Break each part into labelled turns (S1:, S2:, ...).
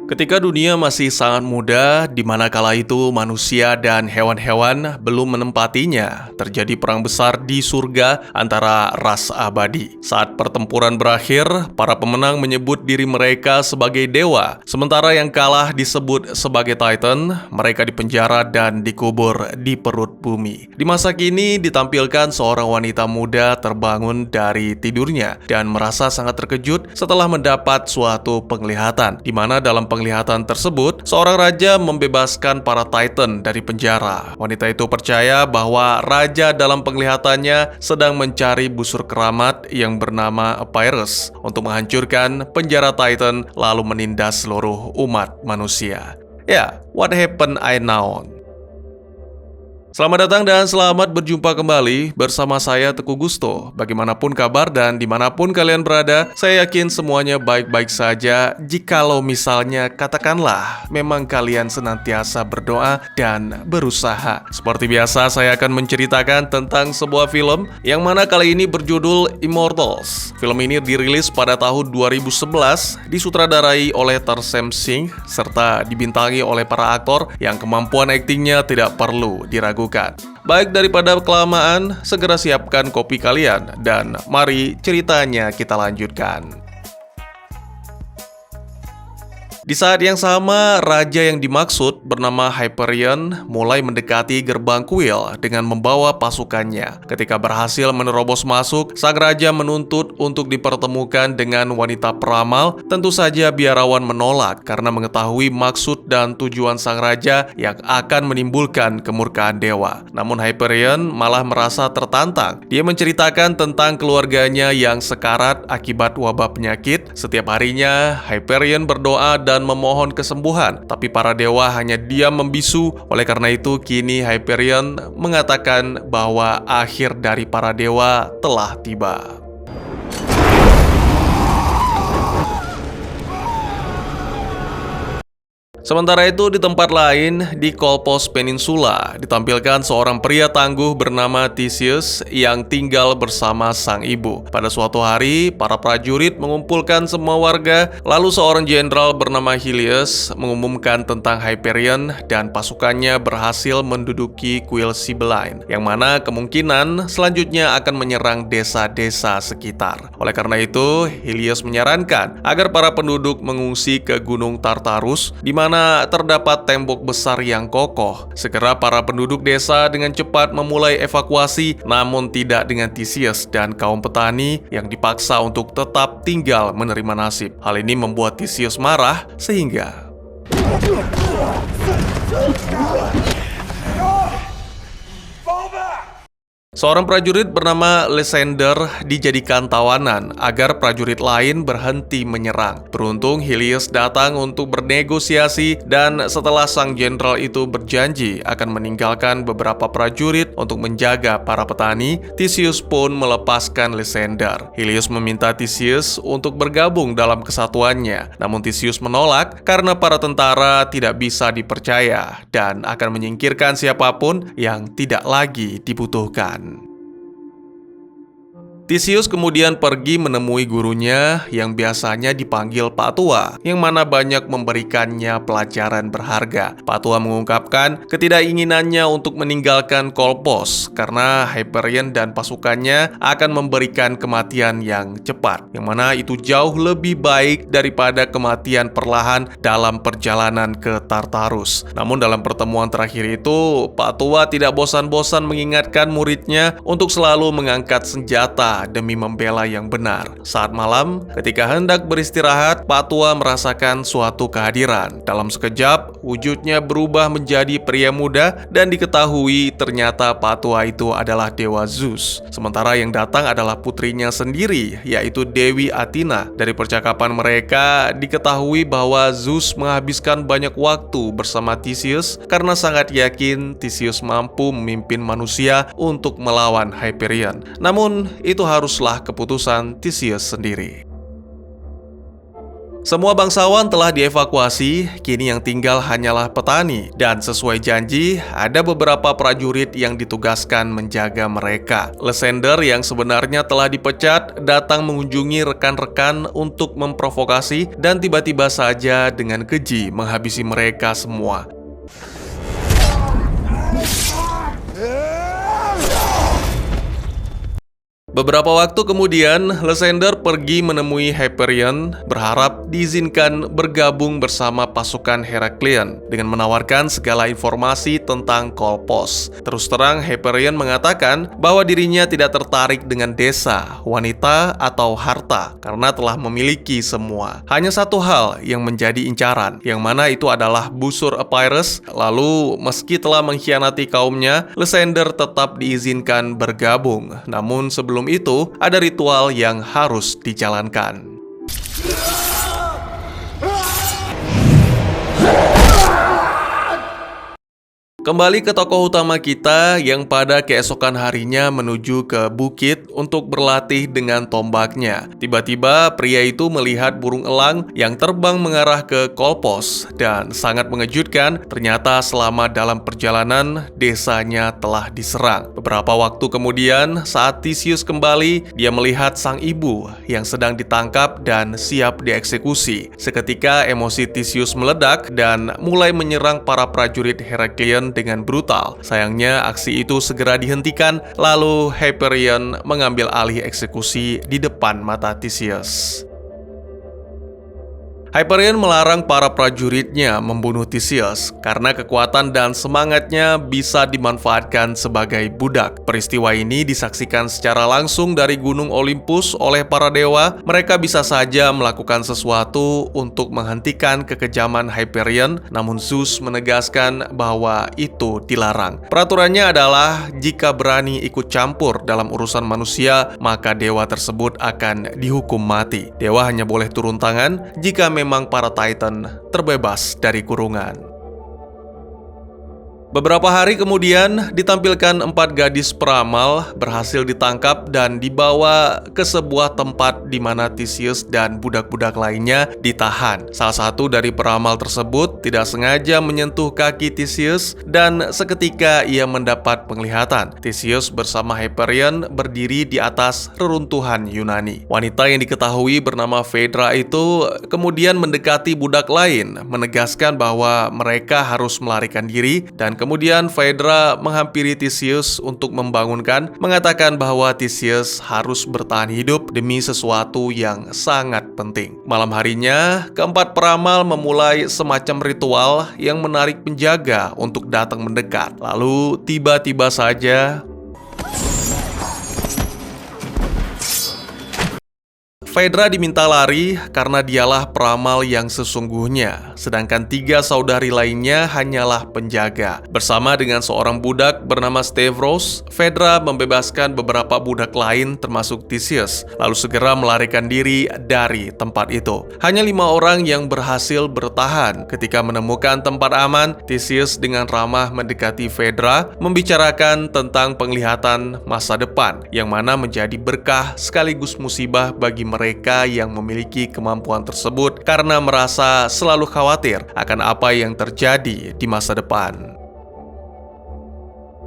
S1: Ketika dunia masih sangat muda, di mana kala itu manusia dan hewan-hewan belum menempatinya, terjadi perang besar di surga antara ras abadi. Saat pertempuran berakhir, para pemenang menyebut diri mereka sebagai dewa, sementara yang kalah disebut sebagai Titan. Mereka dipenjara dan dikubur di perut bumi. Di masa kini ditampilkan seorang wanita muda terbangun dari tidurnya dan merasa sangat terkejut setelah mendapat suatu penglihatan, di mana dalam penglihatan tersebut, seorang raja membebaskan para Titan dari penjara. Wanita itu percaya bahwa raja dalam penglihatannya sedang mencari busur keramat yang bernama Epirus untuk menghancurkan penjara Titan lalu menindas seluruh umat manusia. Ya, what happened I know? Selamat datang dan selamat berjumpa kembali bersama saya Teguh Gusto. Bagaimanapun kabar dan dimanapun kalian berada, saya yakin semuanya baik-baik saja. Jikalau misalnya katakanlah memang kalian senantiasa berdoa dan berusaha. Seperti biasa saya akan menceritakan tentang sebuah film yang mana kali ini berjudul Immortals. Film ini dirilis pada tahun 2011, disutradarai oleh Tarsem Singh serta dibintangi oleh para aktor yang kemampuan aktingnya tidak perlu diragukan. Baik daripada kelamaan, segera siapkan kopi kalian dan mari ceritanya kita lanjutkan. Di saat yang sama, raja yang dimaksud bernama Hyperion mulai mendekati gerbang kuil dengan membawa pasukannya. Ketika berhasil menerobos masuk, sang raja menuntut untuk dipertemukan dengan wanita peramal. Tentu saja biarawan menolak karena mengetahui maksud dan tujuan sang raja yang akan menimbulkan kemurkaan dewa. Namun Hyperion malah merasa tertantang. Dia menceritakan tentang keluarganya yang sekarat akibat wabah penyakit. Setiap harinya, Hyperion berdoa dan memohon kesembuhan, tapi para dewa hanya diam membisu. Oleh karena itu, kini Hyperion mengatakan bahwa akhir dari para dewa telah tiba. Sementara itu di tempat lain, di Kolpos Peninsula, ditampilkan seorang pria tangguh bernama Theseus yang tinggal bersama sang ibu. Pada suatu hari, para prajurit mengumpulkan semua warga, lalu seorang jenderal bernama Helios mengumumkan tentang Hyperion dan pasukannya berhasil menduduki kuil Sibylline, yang mana kemungkinan selanjutnya akan menyerang desa-desa sekitar. Oleh karena itu, Helios menyarankan agar para penduduk mengungsi ke Gunung Tartarus, di mana terdapat tembok besar yang kokoh. Segera para penduduk desa dengan cepat memulai evakuasi, namun tidak dengan Theseus dan kaum petani yang dipaksa untuk tetap tinggal menerima nasib. Hal ini membuat Theseus marah sehingga seorang prajurit bernama Lysander dijadikan tawanan agar prajurit lain berhenti menyerang. Beruntung Helios datang untuk bernegosiasi dan setelah sang jenderal itu berjanji akan meninggalkan beberapa prajurit untuk menjaga para petani, Theseus pun melepaskan Lysander. Helios meminta Theseus untuk bergabung dalam kesatuannya, namun Theseus menolak karena para tentara tidak bisa dipercaya dan akan menyingkirkan siapapun yang tidak lagi dibutuhkan. Theseus kemudian pergi menemui gurunya yang biasanya dipanggil Pak Tua, yang mana banyak memberikannya pelajaran berharga. Pak Tua mengungkapkan ketidakinginannya untuk meninggalkan Kolpos karena Hyperion dan pasukannya akan memberikan kematian yang cepat, yang mana itu jauh lebih baik daripada kematian perlahan dalam perjalanan ke Tartarus. Namun dalam pertemuan terakhir itu, Pak Tua tidak bosan-bosan mengingatkan muridnya untuk selalu mengangkat senjata demi membela yang benar. Saat malam, ketika hendak beristirahat, Pak Tua merasakan suatu kehadiran. Dalam sekejap, wujudnya berubah menjadi pria muda dan diketahui ternyata Pak Tua itu adalah Dewa Zeus. Sementara yang datang adalah putrinya sendiri, yaitu Dewi Athena. Dari percakapan mereka, diketahui bahwa Zeus menghabiskan banyak waktu bersama Theseus karena sangat yakin Theseus mampu memimpin manusia untuk melawan Hyperion. Namun, itu haruslah keputusan Theseus sendiri. Semua bangsawan telah dievakuasi, kini yang tinggal hanyalah petani. Dan sesuai janji, ada beberapa prajurit yang ditugaskan menjaga mereka. Lysander yang sebenarnya telah dipecat, datang mengunjungi rekan-rekan untuk memprovokasi dan tiba-tiba saja dengan keji menghabisi mereka semua. Beberapa waktu kemudian, Lysander pergi menemui Hyperion, berharap diizinkan bergabung bersama pasukan Heraklion dengan menawarkan segala informasi tentang Kolpos. Terus terang, Hyperion mengatakan bahwa dirinya tidak tertarik dengan desa, wanita, atau harta karena telah memiliki semua. Hanya satu hal yang menjadi incaran, yang mana itu adalah busur Epirus. Lalu, meski telah mengkhianati kaumnya, Lysander tetap diizinkan bergabung. Namun sebelum itu, ada ritual yang harus dijalankan. Kembali ke tokoh utama kita yang pada keesokan harinya menuju ke bukit untuk berlatih dengan tombaknya. Tiba-tiba pria itu melihat burung elang yang terbang mengarah ke Kolpos dan sangat mengejutkan, ternyata selama dalam perjalanan desanya telah diserang. Beberapa waktu kemudian saat Theseus kembali, dia melihat sang ibu yang sedang ditangkap dan siap dieksekusi. Seketika emosi Theseus meledak dan mulai menyerang para prajurit Heraklion dengan brutal. Sayangnya aksi itu segera dihentikan, lalu Hyperion mengambil alih eksekusi di depan mata Theseus. Hyperion melarang para prajuritnya membunuh Theseus karena kekuatan dan semangatnya bisa dimanfaatkan sebagai budak. Peristiwa ini disaksikan secara langsung dari Gunung Olympus oleh para dewa. Mereka bisa saja melakukan sesuatu untuk menghentikan kekejaman Hyperion, namun Zeus menegaskan bahwa itu dilarang. Peraturannya adalah jika berani ikut campur dalam urusan manusia, maka dewa tersebut akan dihukum mati. Dewa hanya boleh turun tangan jika memang para Titan terbebas dari kurungan. Beberapa hari kemudian, ditampilkan 4 gadis peramal berhasil ditangkap dan dibawa ke sebuah tempat di mana Theseus dan budak-budak lainnya ditahan. Salah satu dari peramal tersebut tidak sengaja menyentuh kaki Theseus dan seketika ia mendapat penglihatan. Theseus bersama Hyperion berdiri di atas reruntuhan Yunani. Wanita yang diketahui bernama Phaedra itu kemudian mendekati budak lain, menegaskan bahwa mereka harus melarikan diri dan kemudian Phaedra menghampiri Theseus untuk membangunkan, mengatakan bahwa Theseus harus bertahan hidup demi sesuatu yang sangat penting. Malam harinya, keempat peramal memulai semacam ritual yang menarik penjaga untuk datang mendekat. Lalu tiba-tiba saja Phaedra diminta lari karena dialah peramal yang sesungguhnya, sedangkan 3 saudari lainnya hanyalah penjaga. Bersama dengan seorang budak bernama Stavros, Phaedra membebaskan beberapa budak lain termasuk Theseus, lalu segera melarikan diri dari tempat itu. Hanya 5 orang yang berhasil bertahan. Ketika menemukan tempat aman, Theseus dengan ramah mendekati Phaedra, membicarakan tentang penglihatan masa depan, yang mana menjadi berkah sekaligus musibah bagi mereka yang memiliki kemampuan tersebut karena merasa selalu khawatir akan apa yang terjadi di masa depan.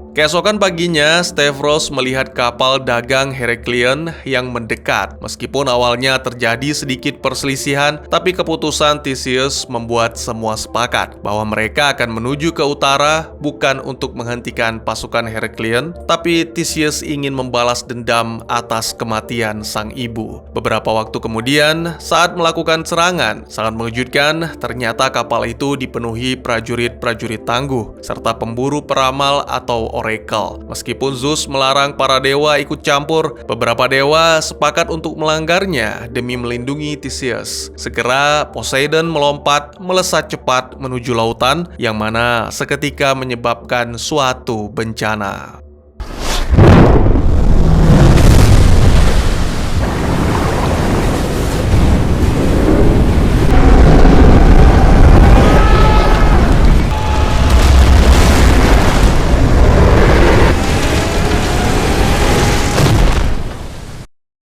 S1: Keesokan paginya, Stavros melihat kapal dagang Heraklion yang mendekat. Meskipun awalnya terjadi sedikit perselisihan, tapi keputusan Theseus membuat semua sepakat bahwa mereka akan menuju ke utara bukan untuk menghentikan pasukan Heraklion, tapi Theseus ingin membalas dendam atas kematian sang ibu. Beberapa waktu kemudian, saat melakukan serangan, sangat mengejutkan, ternyata kapal itu dipenuhi prajurit-prajurit tangguh, serta pemburu peramal atau oracle. Meskipun Zeus melarang para dewa ikut campur, beberapa dewa sepakat untuk melanggarnya demi melindungi Theseus. Segera Poseidon melompat melesat cepat menuju lautan, yang mana seketika menyebabkan suatu bencana.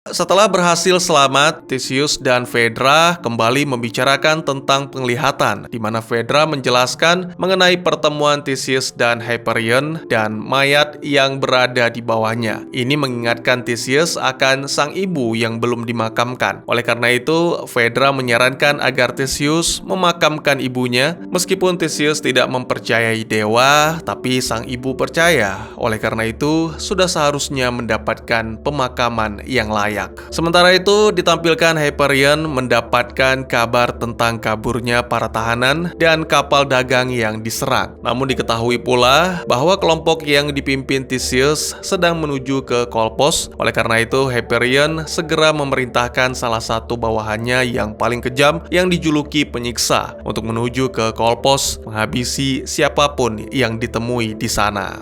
S1: Setelah berhasil selamat, Theseus dan Phaedra kembali membicarakan tentang penglihatan, di mana Phaedra menjelaskan mengenai pertemuan Theseus dan Hyperion dan mayat yang berada di bawahnya. Ini mengingatkan Theseus akan sang ibu yang belum dimakamkan. Oleh karena itu, Phaedra menyarankan agar Theseus memakamkan ibunya, meskipun Theseus tidak mempercayai dewa, tapi sang ibu percaya. Oleh karena itu, sudah seharusnya mendapatkan pemakaman yang layak. Sementara itu, ditampilkan Hyperion mendapatkan kabar tentang kaburnya para tahanan dan kapal dagang yang diserang. Namun diketahui pula bahwa kelompok yang dipimpin Theseus sedang menuju ke Kolpos. Oleh karena itu, Hyperion segera memerintahkan salah satu bawahannya yang paling kejam yang dijuluki penyiksa untuk menuju ke Kolpos menghabisi siapapun yang ditemui di sana.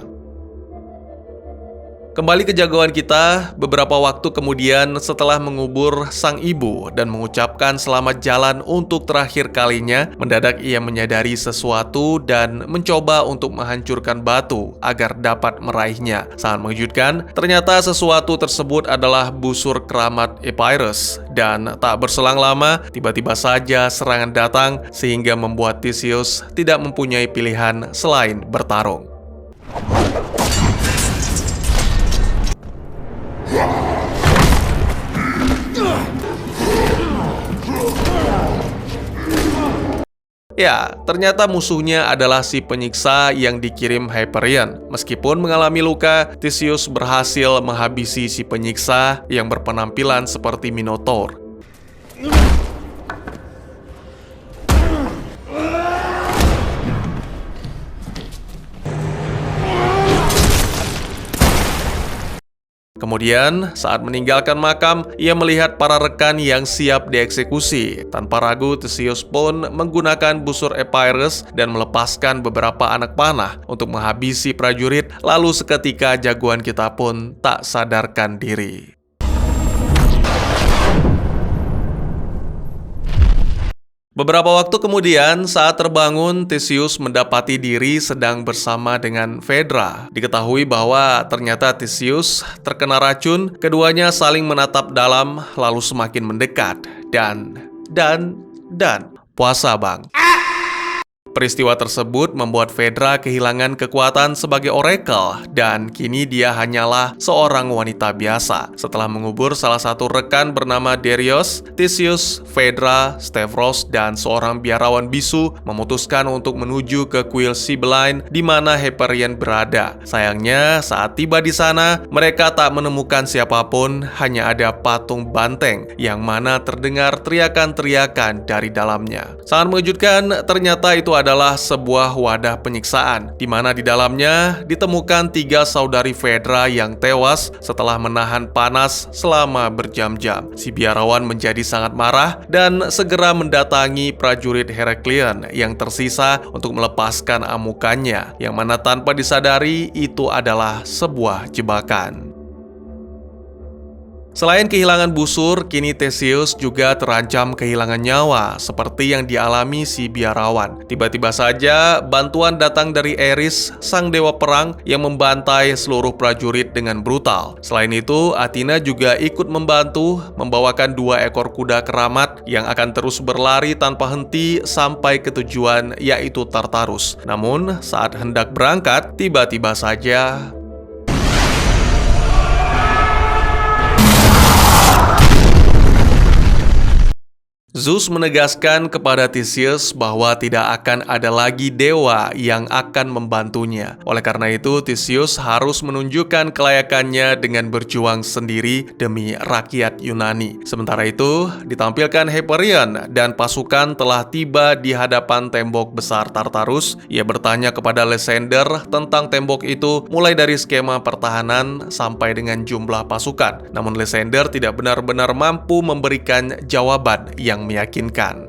S1: Kembali ke jagoan kita, beberapa waktu kemudian setelah mengubur sang ibu dan mengucapkan selamat jalan untuk terakhir kalinya, mendadak ia menyadari sesuatu dan mencoba untuk menghancurkan batu agar dapat meraihnya. Sangat mengejutkan, ternyata sesuatu tersebut adalah busur keramat Epirus. Dan tak berselang lama, tiba-tiba saja serangan datang sehingga membuat Theseus tidak mempunyai pilihan selain bertarung. Ya, ternyata musuhnya adalah si penyiksa yang dikirim Hyperion. Meskipun mengalami luka, Theseus berhasil menghabisi si penyiksa yang berpenampilan seperti Minotaur. Kemudian, saat meninggalkan makam, ia melihat para rekan yang siap dieksekusi. Tanpa ragu, Theseus pun menggunakan busur Epirus dan melepaskan beberapa anak panah untuk menghabisi prajurit, lalu seketika jagoan kita pun tak sadarkan diri. Beberapa waktu kemudian, saat terbangun, Theseus mendapati diri sedang bersama dengan Phaedra. Diketahui bahwa ternyata Theseus terkena racun, keduanya saling menatap dalam, lalu semakin mendekat. Dan puasa bang. Peristiwa tersebut membuat Phaedra kehilangan kekuatan sebagai oracle dan kini dia hanyalah seorang wanita biasa. Setelah mengubur salah satu rekan bernama Darius, Theseus, Phaedra, Stavros, dan seorang biarawan bisu memutuskan untuk menuju ke kuil Cymbeline di mana Hyperion berada. Sayangnya, saat tiba di sana, mereka tak menemukan siapapun, hanya ada patung banteng yang mana terdengar teriakan-teriakan dari dalamnya. Sangat mengejutkan, ternyata itu adalah sebuah wadah penyiksaan, di mana di dalamnya ditemukan 3 saudari Phaedra yang tewas setelah menahan panas selama berjam-jam. Si biarawan menjadi sangat marah dan segera mendatangi prajurit Heraklion yang tersisa untuk melepaskan amukannya, yang mana tanpa disadari itu adalah sebuah jebakan. Selain kehilangan busur, kini Theseus juga terancam kehilangan nyawa, seperti yang dialami si biarawan. Tiba-tiba saja, bantuan datang dari Eris, sang dewa perang, yang membantai seluruh prajurit dengan brutal. Selain itu, Athena juga ikut membantu, membawakan 2 ekor kuda keramat yang akan terus berlari tanpa henti sampai ke tujuan, yaitu Tartarus. Namun, saat hendak berangkat, tiba-tiba saja Zeus menegaskan kepada Theseus bahwa tidak akan ada lagi dewa yang akan membantunya. Oleh karena itu, Theseus harus menunjukkan kelayakannya dengan berjuang sendiri demi rakyat Yunani. Sementara itu, ditampilkan Hyperion dan pasukan telah tiba di hadapan tembok besar Tartarus. Ia bertanya kepada Lysander tentang tembok itu, mulai dari skema pertahanan sampai dengan jumlah pasukan. Namun Lysander tidak benar-benar mampu memberikan jawaban yang meyakinkan.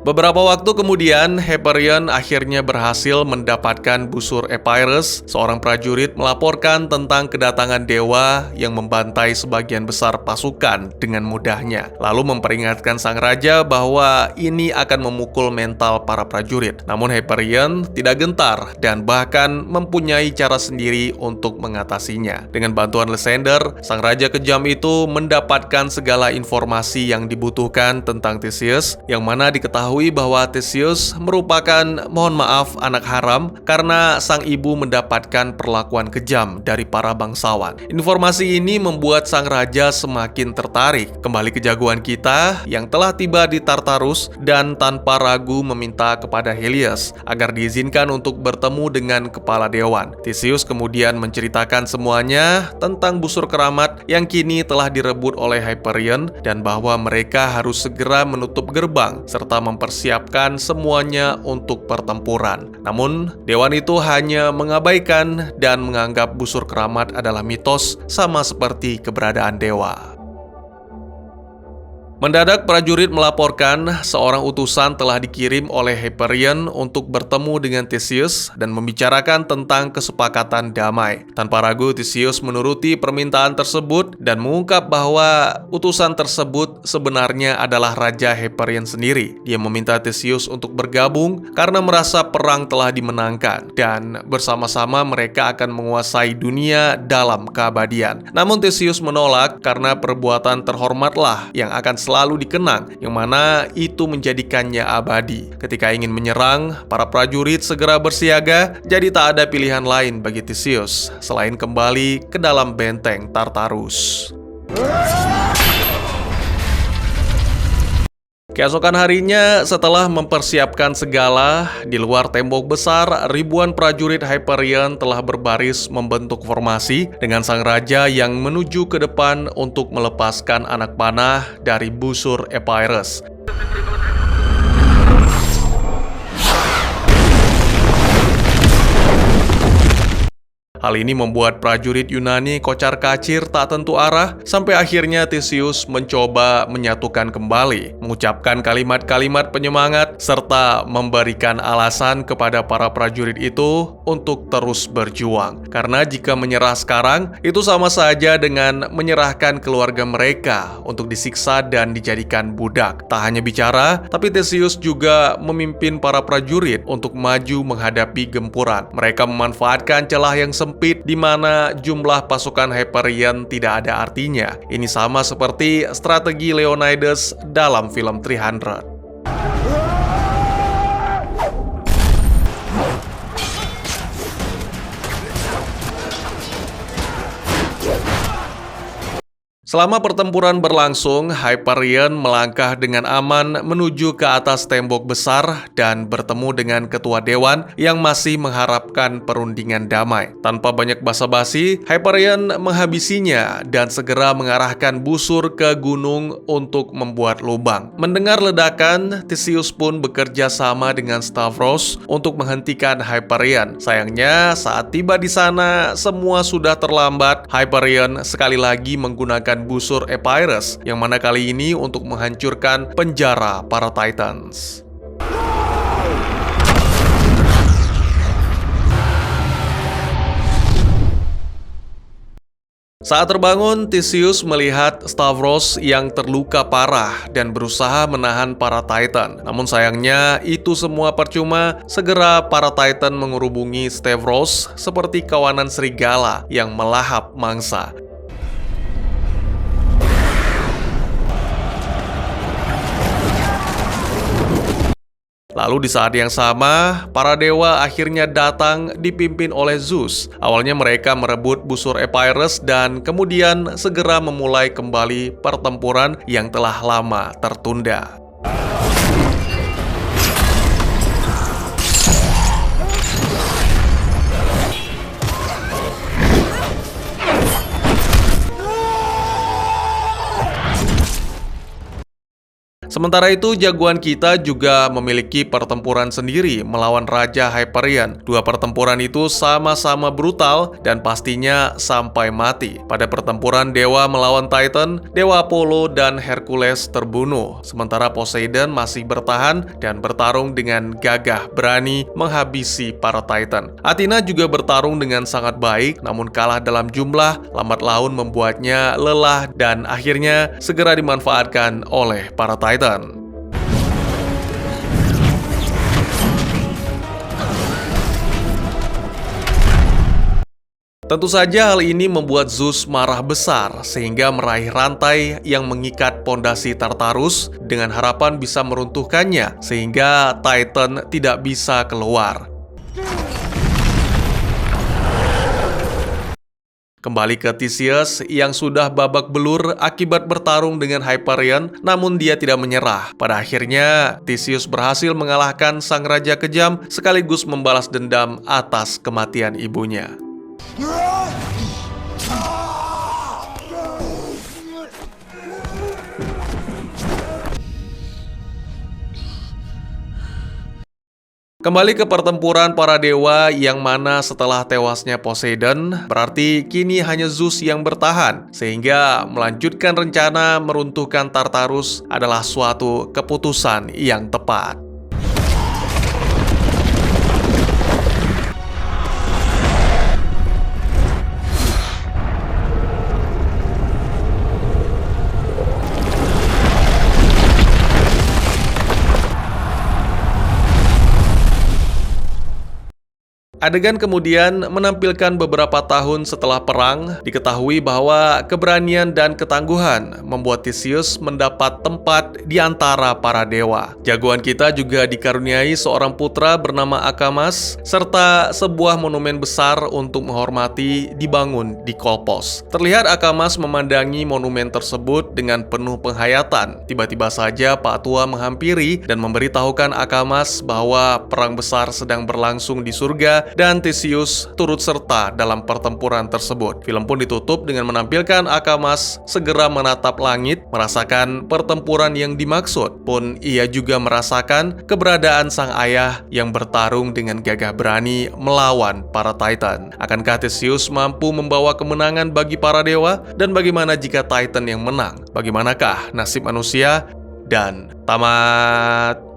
S1: Beberapa waktu kemudian, Hyperion akhirnya berhasil mendapatkan busur Epirus. Seorang prajurit melaporkan tentang kedatangan dewa yang membantai sebagian besar pasukan dengan mudahnya. Lalu memperingatkan sang raja bahwa ini akan memukul mental para prajurit. Namun Hyperion tidak gentar dan bahkan mempunyai cara sendiri untuk mengatasinya. Dengan bantuan Lysander, sang raja kejam itu mendapatkan segala informasi yang dibutuhkan tentang Theseus, yang mana diketahui bahwa Theseus merupakan, mohon maaf, anak haram karena sang ibu mendapatkan perlakuan kejam dari para bangsawan. Informasi ini membuat sang raja semakin tertarik kembali ke jagoan kita yang telah tiba di Tartarus dan tanpa ragu meminta kepada Helios agar diizinkan untuk bertemu dengan kepala dewan. Theseus kemudian menceritakan semuanya tentang busur keramat yang kini telah direbut oleh Hyperion dan bahwa mereka harus segera menutup gerbang serta mempersiapkan semuanya untuk pertempuran. Namun, dewan itu hanya mengabaikan dan menganggap busur keramat adalah mitos, sama seperti keberadaan dewa. Mendadak prajurit melaporkan seorang utusan telah dikirim oleh Hyperion untuk bertemu dengan Theseus dan membicarakan tentang kesepakatan damai. Tanpa ragu, Theseus menuruti permintaan tersebut dan mengungkap bahwa utusan tersebut sebenarnya adalah Raja Hyperion sendiri. Dia meminta Theseus untuk bergabung karena merasa perang telah dimenangkan dan bersama-sama mereka akan menguasai dunia dalam keabadian. Namun Theseus menolak karena perbuatan terhormatlah yang akan selalu dikenang, yang mana itu menjadikannya abadi. Ketika ingin menyerang, para prajurit segera bersiaga, jadi tak ada pilihan lain bagi Theseus selain kembali ke dalam benteng Tartarus. Keesokan harinya, setelah mempersiapkan segala, di luar tembok besar, ribuan prajurit Hyperion telah berbaris membentuk formasi dengan sang raja yang menuju ke depan untuk melepaskan anak panah dari busur Epirus. Hal ini membuat prajurit Yunani kocar-kacir tak tentu arah, sampai akhirnya Theseus mencoba menyatukan kembali, mengucapkan kalimat-kalimat penyemangat, serta memberikan alasan kepada para prajurit itu untuk terus berjuang. Karena jika menyerah sekarang, itu sama saja dengan menyerahkan keluarga mereka untuk disiksa dan dijadikan budak. Tak hanya bicara, tapi Theseus juga memimpin para prajurit untuk maju menghadapi gempuran. Mereka memanfaatkan celah yang sempit di mana jumlah pasukan Hyperion tidak ada artinya. Ini sama seperti strategi Leonidas dalam film 300. Selama pertempuran berlangsung, Hyperion melangkah dengan aman menuju ke atas tembok besar dan bertemu dengan ketua dewan yang masih mengharapkan perundingan damai. Tanpa banyak basa-basi, Hyperion menghabisinya dan segera mengarahkan busur ke gunung untuk membuat lubang. Mendengar ledakan, Theseus pun bekerja sama dengan Stavros untuk menghentikan Hyperion. Sayangnya, saat tiba di sana, semua sudah terlambat. Hyperion sekali lagi menggunakan busur Epirus, yang mana kali ini untuk menghancurkan penjara para Titans. Saat terbangun, Theseus melihat Stavros yang terluka parah dan berusaha menahan para Titan. Namun sayangnya itu semua percuma. Segera para Titan mengerubungi Stavros seperti kawanan serigala yang melahap mangsa. Lalu di saat yang sama, para dewa akhirnya datang dipimpin oleh Zeus. Awalnya mereka merebut busur Epirus dan kemudian segera memulai kembali pertempuran yang telah lama tertunda. Sementara itu, jagoan kita juga memiliki pertempuran sendiri melawan Raja Hyperion. Dua pertempuran itu sama-sama brutal dan pastinya sampai mati. Pada pertempuran Dewa melawan Titan, Dewa Apollo dan Hercules terbunuh, sementara Poseidon masih bertahan dan bertarung dengan gagah berani menghabisi para Titan. Athena juga bertarung dengan sangat baik, namun kalah dalam jumlah. Lambat laun membuatnya lelah dan akhirnya segera dimanfaatkan oleh para Titan. Tentu saja hal ini membuat Zeus marah besar sehingga meraih rantai yang mengikat pondasi Tartarus dengan harapan bisa meruntuhkannya sehingga Titan tidak bisa keluar. Kembali ke Theseus yang sudah babak belur akibat bertarung dengan Hyperion, namun dia tidak menyerah. Pada akhirnya, Theseus berhasil mengalahkan sang raja kejam sekaligus membalas dendam atas kematian ibunya. Kembali ke pertempuran para dewa yang mana setelah tewasnya Poseidon, berarti kini hanya Zeus yang bertahan, sehingga melanjutkan rencana meruntuhkan Tartarus adalah suatu keputusan yang tepat. Adegan kemudian menampilkan beberapa tahun setelah perang, diketahui bahwa keberanian dan ketangguhan membuat Theseus mendapat tempat di antara para dewa. Jagoan kita juga dikaruniai seorang putra bernama Akamas, serta sebuah monumen besar untuk menghormati dibangun di Kolpos. Terlihat Akamas memandangi monumen tersebut dengan penuh penghayatan. Tiba-tiba saja Pak Tua menghampiri dan memberitahukan Akamas bahwa perang besar sedang berlangsung di surga dan Theseus turut serta dalam pertempuran tersebut. Film pun ditutup dengan menampilkan Akamas segera menatap langit, merasakan pertempuran yang dimaksud. Pun ia juga merasakan keberadaan sang ayah yang bertarung dengan gagah berani melawan para Titan. Akankah Theseus mampu membawa kemenangan bagi para dewa? Dan bagaimana jika Titan yang menang? Bagaimanakah nasib manusia? Dan tamat.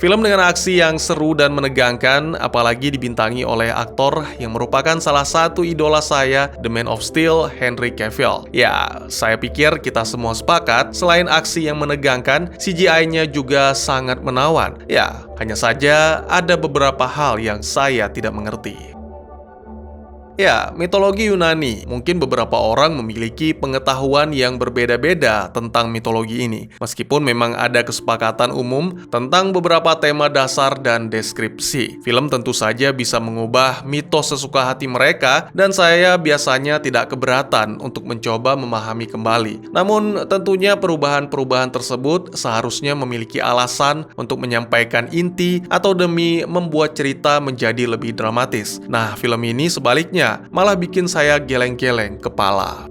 S1: Film dengan aksi yang seru dan menegangkan, apalagi dibintangi oleh aktor yang merupakan salah satu idola saya, The Man of Steel, Henry Cavill. Ya, saya pikir kita semua sepakat, selain aksi yang menegangkan, CGI-nya juga sangat menawan. Ya, hanya saja ada beberapa hal yang saya tidak mengerti. Ya, mitologi Yunani. Mungkin beberapa orang memiliki pengetahuan yang berbeda-beda tentang mitologi ini. Meskipun memang ada kesepakatan umum tentang beberapa tema dasar dan deskripsi. Film tentu saja bisa mengubah mitos sesuka hati mereka, dan saya biasanya tidak keberatan untuk mencoba memahami kembali. Namun, tentunya perubahan-perubahan tersebut seharusnya memiliki alasan untuk menyampaikan inti atau demi membuat cerita menjadi lebih dramatis. Nah, film ini sebaliknya malah bikin saya geleng-geleng kepala.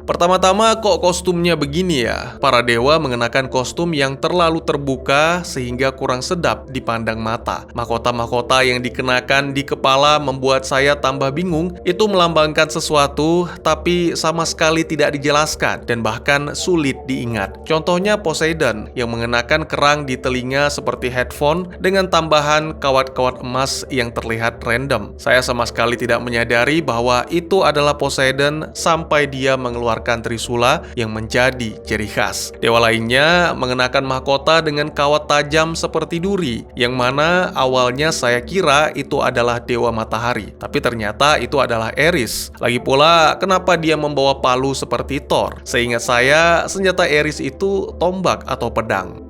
S1: Pertama-tama, kok kostumnya begini ya? Para dewa mengenakan kostum yang terlalu terbuka sehingga kurang sedap dipandang mata. Mahkota-mahkota yang dikenakan di kepala membuat saya tambah bingung. Itu melambangkan sesuatu, tapi sama sekali tidak dijelaskan dan bahkan sulit diingat. Contohnya Poseidon yang mengenakan kerang di telinga seperti headphone dengan tambahan kawat-kawat emas yang terlihat random. Saya sama sekali tidak menyadari bahwa itu adalah Poseidon sampai dia mengeluarkan trisula yang menjadi ciri khas. Dewa lainnya mengenakan mahkota dengan kawat tajam seperti duri, yang mana awalnya saya kira itu adalah dewa matahari, tapi ternyata itu adalah Ares. Lagi pula, kenapa dia membawa palu seperti Thor? Seingat saya, senjata Ares itu tombak atau pedang.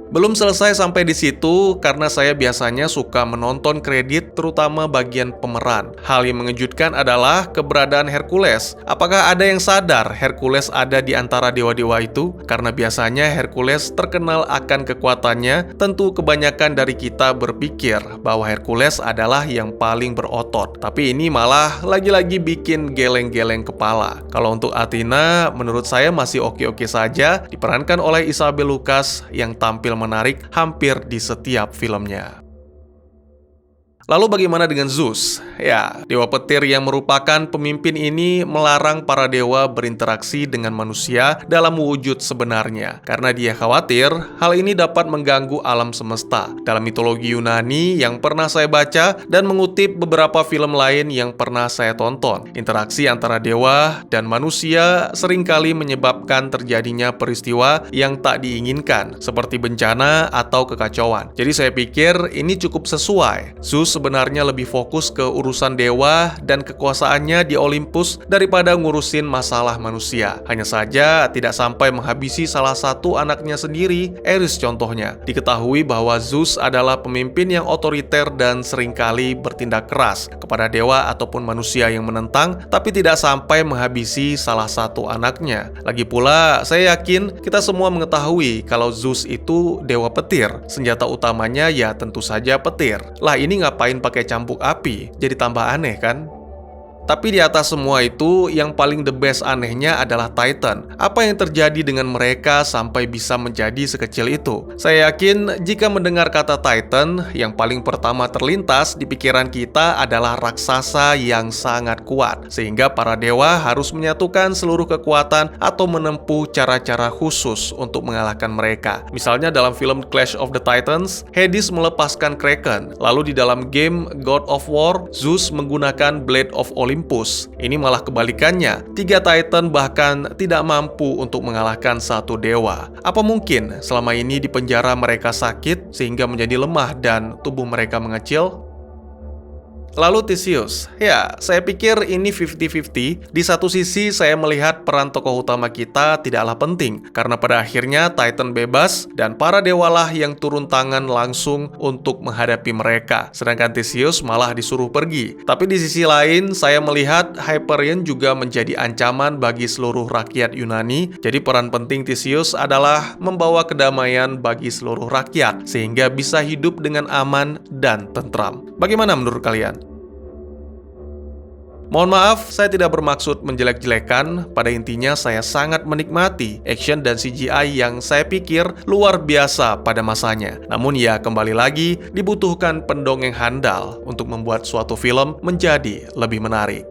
S1: Belum selesai sampai di situ, karena saya biasanya suka menonton kredit terutama bagian pemeran. Hal yang mengejutkan adalah keberadaan Hercules. Apakah ada yang sadar Hercules ada di antara dewa-dewa itu? Karena biasanya Hercules terkenal akan kekuatannya, tentu kebanyakan dari kita berpikir bahwa Hercules adalah yang paling berotot. Tapi ini malah lagi-lagi bikin geleng-geleng kepala. Kalau untuk Athena, menurut saya masih oke-oke saja, diperankan oleh Isabel Lucas yang tampil menarik hampir di setiap filmnya. Lalu bagaimana dengan Zeus? Ya, dewa petir yang merupakan pemimpin ini melarang para dewa berinteraksi dengan manusia dalam wujud sebenarnya. Karena dia khawatir, hal ini dapat mengganggu alam semesta. Dalam mitologi Yunani yang pernah saya baca dan mengutip beberapa film lain yang pernah saya tonton, interaksi antara dewa dan manusia seringkali menyebabkan terjadinya peristiwa yang tak diinginkan, seperti bencana atau kekacauan. Jadi saya pikir ini cukup sesuai. Zeus sebenarnya lebih fokus ke urusan dewa dan kekuasaannya di Olympus daripada ngurusin masalah manusia. Hanya saja tidak sampai menghabisi salah satu anaknya sendiri, Eris contohnya. Diketahui bahwa Zeus adalah pemimpin yang otoriter dan seringkali bertindak keras kepada dewa ataupun manusia yang menentang, tapi tidak sampai menghabisi salah satu anaknya. Lagi pula, saya yakin kita semua mengetahui kalau Zeus itu dewa petir. Senjata utamanya ya tentu saja petir. Lah ini ngapain pakai cambuk api? Jadi tambah aneh kan? Tapi di atas semua itu, yang paling the best anehnya adalah Titan. Apa yang terjadi dengan mereka sampai bisa menjadi sekecil itu? Saya yakin jika mendengar kata Titan, yang paling pertama terlintas di pikiran kita adalah raksasa yang sangat kuat. Sehingga para dewa harus menyatukan seluruh kekuatan atau menempuh cara-cara khusus untuk mengalahkan mereka. Misalnya dalam film Clash of the Titans, Hades melepaskan Kraken. Lalu di dalam game God of War, Zeus menggunakan Blade of Olympus. Ini malah kebalikannya. 3 Titan bahkan tidak mampu untuk mengalahkan satu dewa. Apa mungkin selama ini di penjara mereka sakit sehingga menjadi lemah dan tubuh mereka mengecil? Lalu Theseus, ya saya pikir ini 50-50. Di satu sisi saya melihat peran tokoh utama kita tidaklah penting, karena pada akhirnya Titan bebas dan para dewalah yang turun tangan langsung untuk menghadapi mereka. Sedangkan Theseus malah disuruh pergi. Tapi di sisi lain saya melihat Hyperion juga menjadi ancaman bagi seluruh rakyat Yunani. Jadi peran penting Theseus adalah membawa kedamaian bagi seluruh rakyat, sehingga bisa hidup dengan aman dan tentram. Bagaimana menurut kalian? Mohon maaf, saya tidak bermaksud menjelek-jelekan. Pada intinya, saya sangat menikmati action dan CGI yang saya pikir luar biasa pada masanya. Namun ya, kembali lagi, dibutuhkan pendongeng handal untuk membuat suatu film menjadi lebih menarik.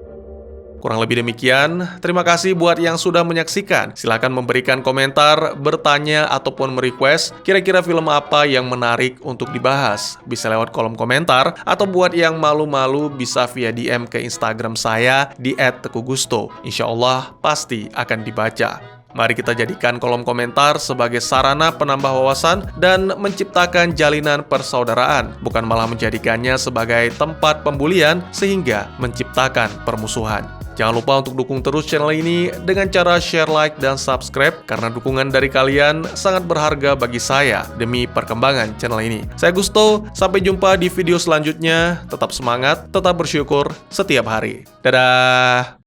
S1: Kurang lebih demikian, terima kasih buat yang sudah menyaksikan. Silahkan memberikan komentar, bertanya, ataupun merequest kira-kira film apa yang menarik untuk dibahas. Bisa lewat kolom komentar, atau buat yang malu-malu bisa via DM ke Instagram saya di @tekugusto. Insya Allah pasti akan dibaca. Mari kita jadikan kolom komentar sebagai sarana penambah wawasan dan menciptakan jalinan persaudaraan, bukan malah menjadikannya sebagai tempat pembulian sehingga menciptakan permusuhan. Jangan lupa untuk dukung terus channel ini dengan cara share, like, dan subscribe, karena dukungan dari kalian sangat berharga bagi saya demi perkembangan channel ini. Saya Gusto, sampai jumpa di video selanjutnya. Tetap semangat, tetap bersyukur setiap hari. Dadah!